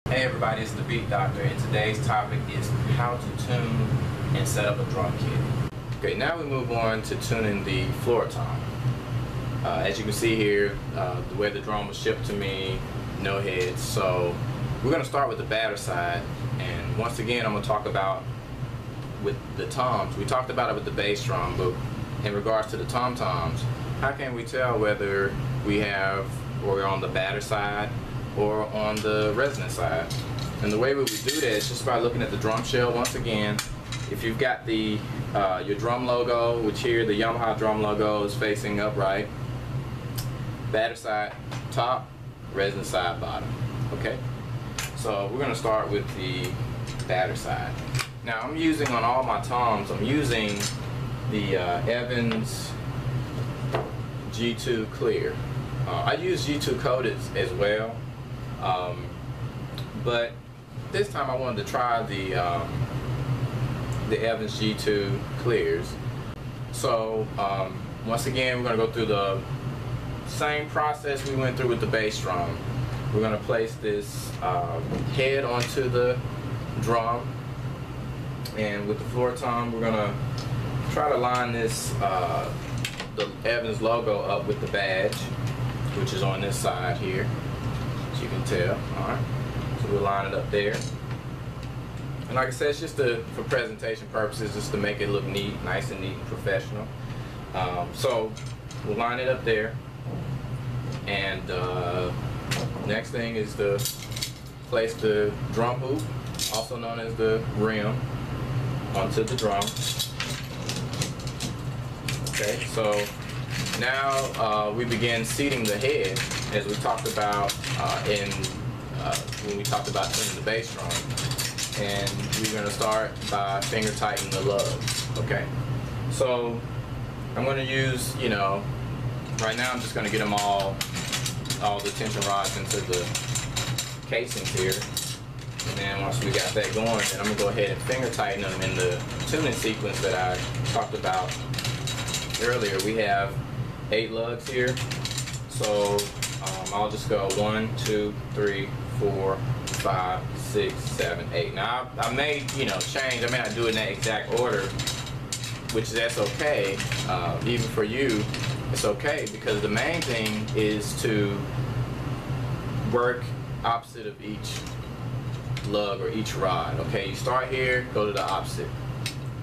Hey everybody, it's the Beat Doctor, and today's topic is how to tune and set up a drum kit. Okay, now we move on to tuning the floor tom. As you can see here, the way the drum was shipped to me, no heads. So we're going to start with the batter side, and once again I'm going to talk about with the toms. We talked about it with the bass drum, but in regards to the tom-toms, how can we tell whether we're on the batter side or on the resonant side? And the way we would do that is just by looking at the drum shell. Once again, if you've got the your drum logo, which here the Yamaha drum logo is facing upright, batter side top, resonant side bottom. Okay, so we're going to start with the batter side. Now I'm using on all my toms, I'm using the Evans G2 Clear. I use G2 coated as well, but this time I wanted to try the Evans G2 Clears. So once again, we're going to go through the same process we went through with the bass drum. We're going to place this head onto the drum, and with the floor tom, we're going to try to line this the Evans logo up with the badge, which is on this side here, as you can tell. Alright, so we'll line it up there. And like I said, it's just for presentation purposes, just to make it look neat, nice and neat and professional. So we'll line it up there, and next thing is to place the drum hoop, also known as the rim, onto the drum. Okay, so now we begin seating the head, as we talked about when we talked about tuning the bass drum. And we're going to start by finger tightening the lugs. Okay, so I'm going to use, right now I'm just going to get them all the tension rods into the casings here. And then once we got that going, then I'm going to go ahead and finger tighten them in the tuning sequence that I talked about earlier. We have 8 lugs here, so I'll just go 1, 2, 3, 4, 5, 6, 7, 8. Now I may change. I may not do it in that exact order, which that's okay. Even for you, it's okay, because the main thing is to work opposite of each lug or each rod. Okay, you start here, go to the opposite.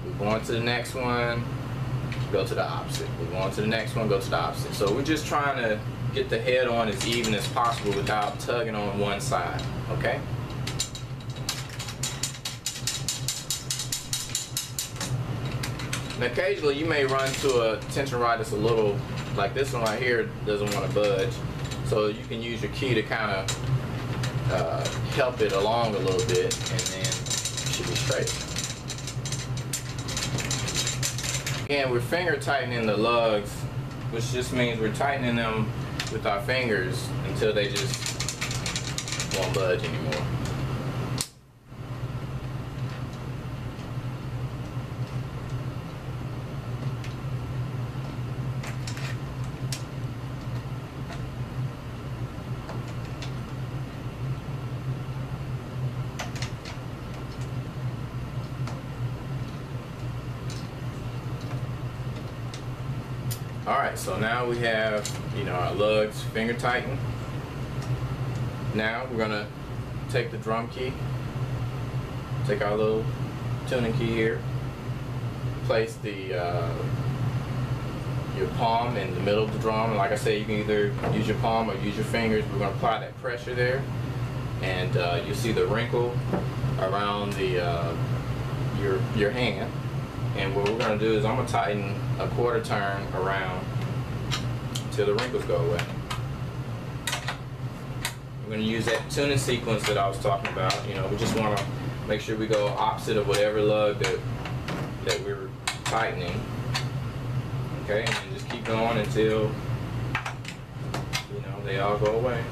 We're going to the next one, go to the opposite. We're going to the next one, go to the opposite. So we're just trying to get the head on as even as possible without tugging on one side. Okay? And occasionally you may run to a tension rod that's a little, like this one right here, doesn't want to budge. So you can use your key to kind of help it along a little bit, and then it should be straight. Again, we're finger tightening the lugs, which just means we're tightening them with our fingers until they just won't budge anymore. Alright, so now we have, our lugs finger tightened. Now we're going to take the drum key, take our little tuning key here, place the your palm in the middle of the drum. And like I said, you can either use your palm or use your fingers. We're going to apply that pressure there, and you'll see the wrinkle around the your hand. And what we're going to do is I'm going to tighten a quarter turn around till the wrinkles go away. We're going to use that tuning sequence that I was talking about. We just want to make sure we go opposite of whatever lug that we're tightening. Okay, and then just keep going until they all go away.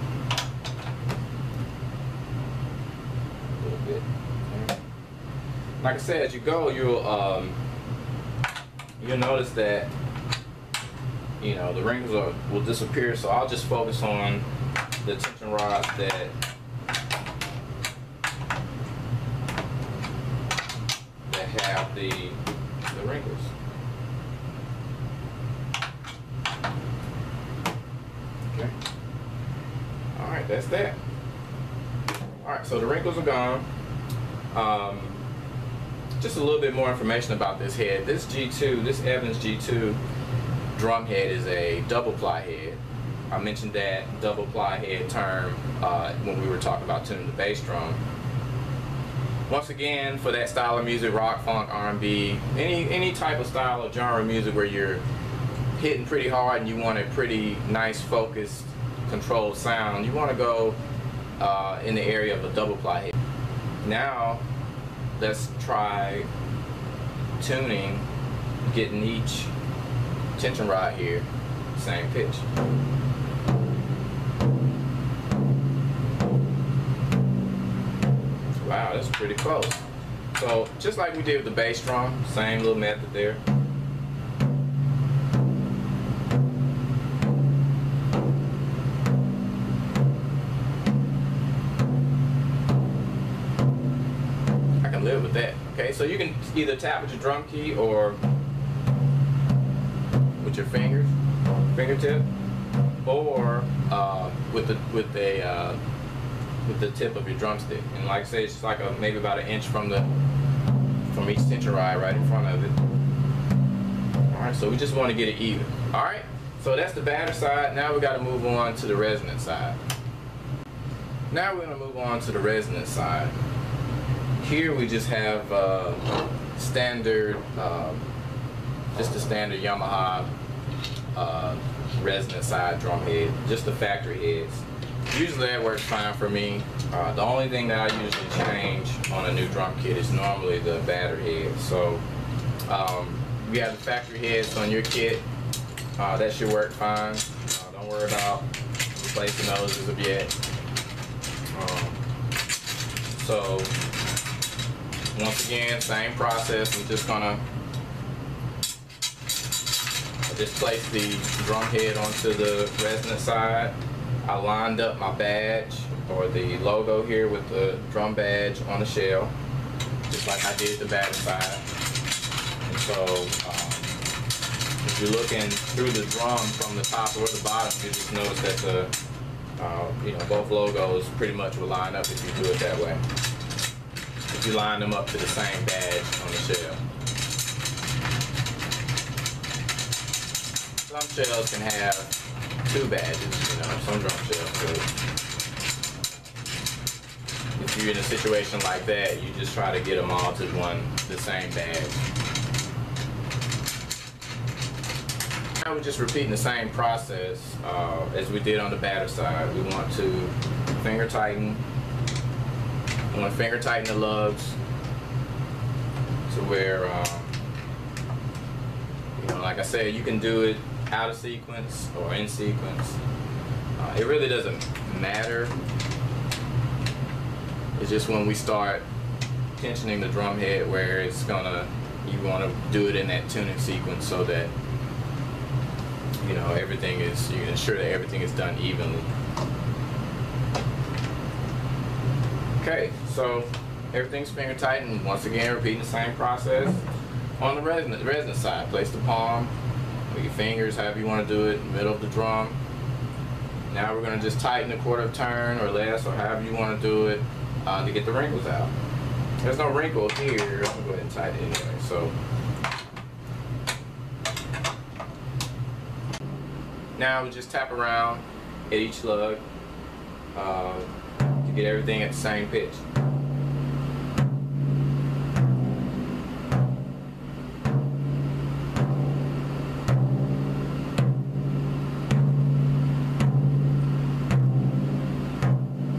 A little bit. Okay. Like I said, as you go, you'll notice that the wrinkles will disappear. So I'll just focus on the tension rods that the wrinkles. Okay. All right, that's that. All right, so the wrinkles are gone. Just a little bit more information about this head. This G2, this Evans G2 drum head is a double ply head. I mentioned that double ply head term when we were talking about tuning the bass drum. Once again, for that style of music, rock, funk, R&B, any type of style of genre music where you're hitting pretty hard and you want a pretty nice, focused, controlled sound, you want to go in the area of a double ply head. Now, let's try tuning, getting each tension rod here same pitch. Wow, that's pretty close. So just like we did with the bass drum, same little method there. I can live with that. Okay, so you can either tap with your drum key or with your fingers, fingertip, or with the tip of your drumstick. And like I say, it's just like maybe about an inch from each tension rod right in front of it. Alright, so we just want to get it even. Alright, so that's the batter side. Now we got to move on to the resonant side. Now we're going to move on to the resonant side. Here we just have standard, just the standard Yamaha resonant side drum head, just the factory heads. Usually that works fine for me. The only thing that I usually change on a new drum kit is normally the batter head. So you have the factory heads on your kit. That should work fine. Don't worry about replacing those as of yet. So once again, same process. We're just gonna just place the drum head onto the resonant side. I lined up my badge or the logo here with the drum badge on the shell, just like I did the batter side. And so if you're looking through the drum from the top or the bottom, you just notice that the both logos pretty much will line up if you do it that way. If you line them up to the same badge on the shell. Some shells can have two badges, some drum shells do. If you're in a situation like that, you just try to get them all to the same badge. Now we're just repeating the same process as we did on the batter side. We want to finger tighten. We want to finger tighten the lugs to where, like I said, you can do it out of sequence or in sequence. It really doesn't matter. It's just when we start tensioning the drum head where you want to do it in that tuning sequence so that you can ensure that everything is done evenly. Okay, so everything's finger tightened. Once again, repeating the same process. On the resonant side, place the palm with your fingers, however you want to do it, in the middle of the drum. Now we're going to just tighten a quarter of a turn or less, or however you want to do it to get the wrinkles out. There's no wrinkle here. I'm going to go ahead and tighten it anyway. So now we just tap around at each lug to get everything at the same pitch.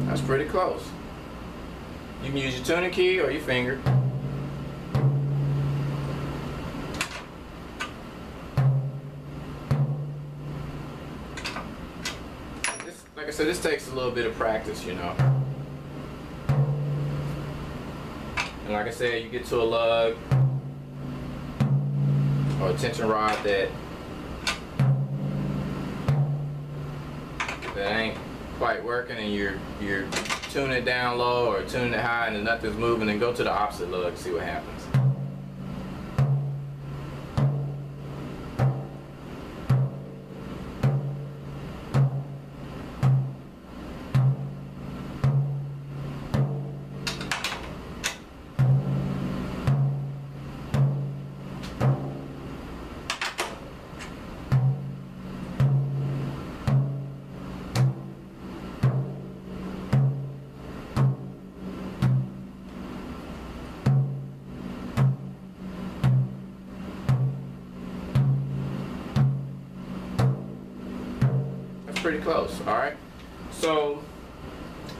That's pretty close. You can use your tuning key or your finger. Like I said, this takes a little bit of practice, And like I said, you get to a lug or a tension rod that ain't quite working, and you're tuning it down low or tuning it high and nothing's moving, and go to the opposite lug and see what happens. pretty close. All right. So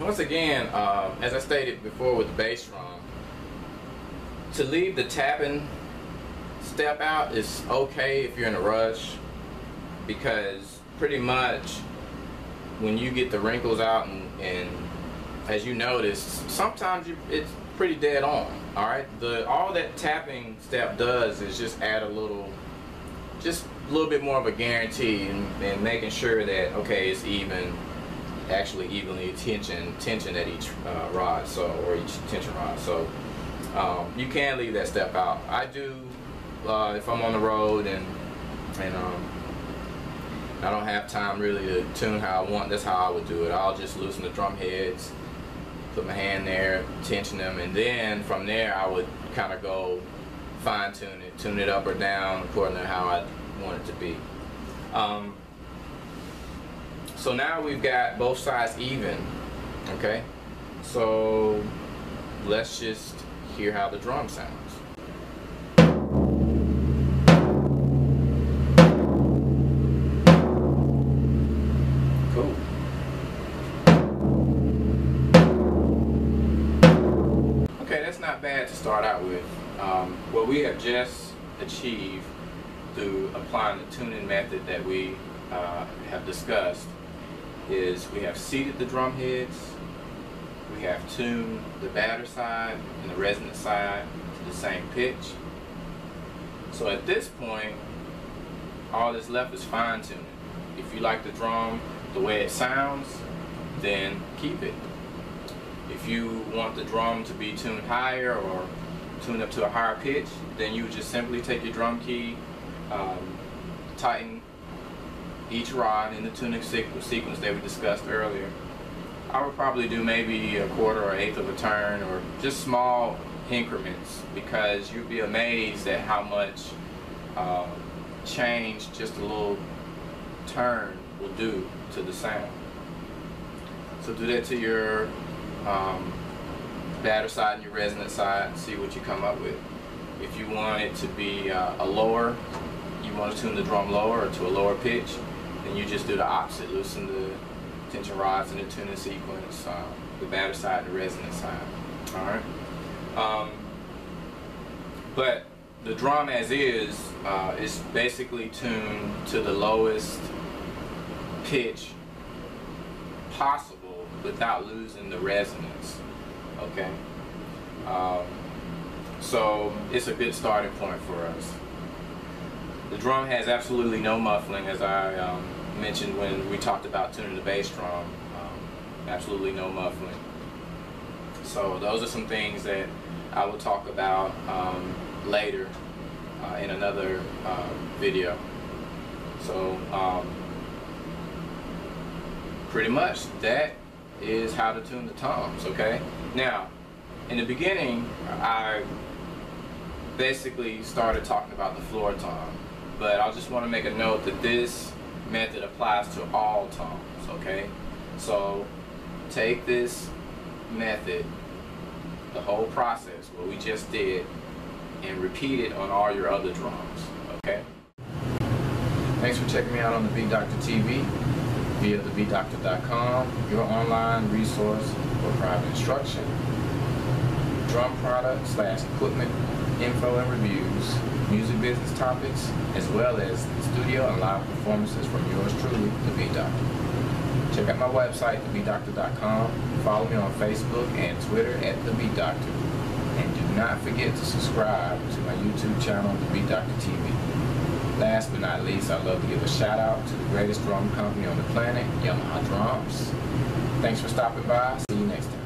once again, as I stated before with the bass drum, to leave the tapping step out is okay if you're in a rush, because pretty much when you get the wrinkles out and as you notice, sometimes it's pretty dead on. All right, all that tapping step does is just add just a little bit more of a guarantee and making sure that, okay, it's actually evenly tension at each rod, or each tension rod. So you can leave that step out. I do if I'm on the road and I don't have time really to tune how I want. That's how I would do it. I'll just loosen the drum heads, put my hand there, tension them, and then from there I would kind of go fine tune it up or down according to how I want it to be. So now we've got both sides even, okay? So let's just hear how the drum sounds. Cool. Okay, that's not bad to start out with. What we have just achieved through applying the tuning method that we have discussed is we have seated the drum heads, we have tuned the batter side and the resonant side to the same pitch. So at this point, all that's left is fine tuning. If you like the drum the way it sounds, then keep it. If you want the drum to be tuned higher or tuned up to a higher pitch, then you would just simply take your drum key, tighten each rod in the tuning sequence that we discussed earlier. I would probably do maybe a quarter or eighth of a turn, or just small increments, because you'd be amazed at how much change just a little turn will do to the sound. So do that to your batter side and your resonant side and see what you come up with. If you want it to be a lower, you want to tune the drum lower or to a lower pitch, then you just do the opposite. Loosen the tension rods in the tuning sequence, the batter side and the resonant side. Alright? But the drum as is basically tuned to the lowest pitch possible without losing the resonance. Okay? So it's a good starting point for us. The drum has absolutely no muffling, as I mentioned when we talked about tuning the bass drum. Absolutely no muffling. So those are some things that I will talk about later in another video. So pretty much that is how to tune the toms. Okay. Now, in the beginning, I basically started talking about the floor tom, but I just want to make a note that this method applies to all toms. Okay, so take this method, the whole process, what we just did, and repeat it on all your other drums. Okay. Thanks for checking me out on the Beat Doctor TV via thebeatdoctor.com, your online resource for private instruction, drum products / equipment info and reviews, music business topics, as well as studio and live performances from yours truly, The Beat Doctor. Check out my website, thebeatdoctor.com. Follow me on Facebook and Twitter at The Beat Doctor. And do not forget to subscribe to my YouTube channel, The Beat Doctor TV. Last but not least, I'd love to give a shout out to the greatest drum company on the planet, Yamaha Drums. Thanks for stopping by. See you next time.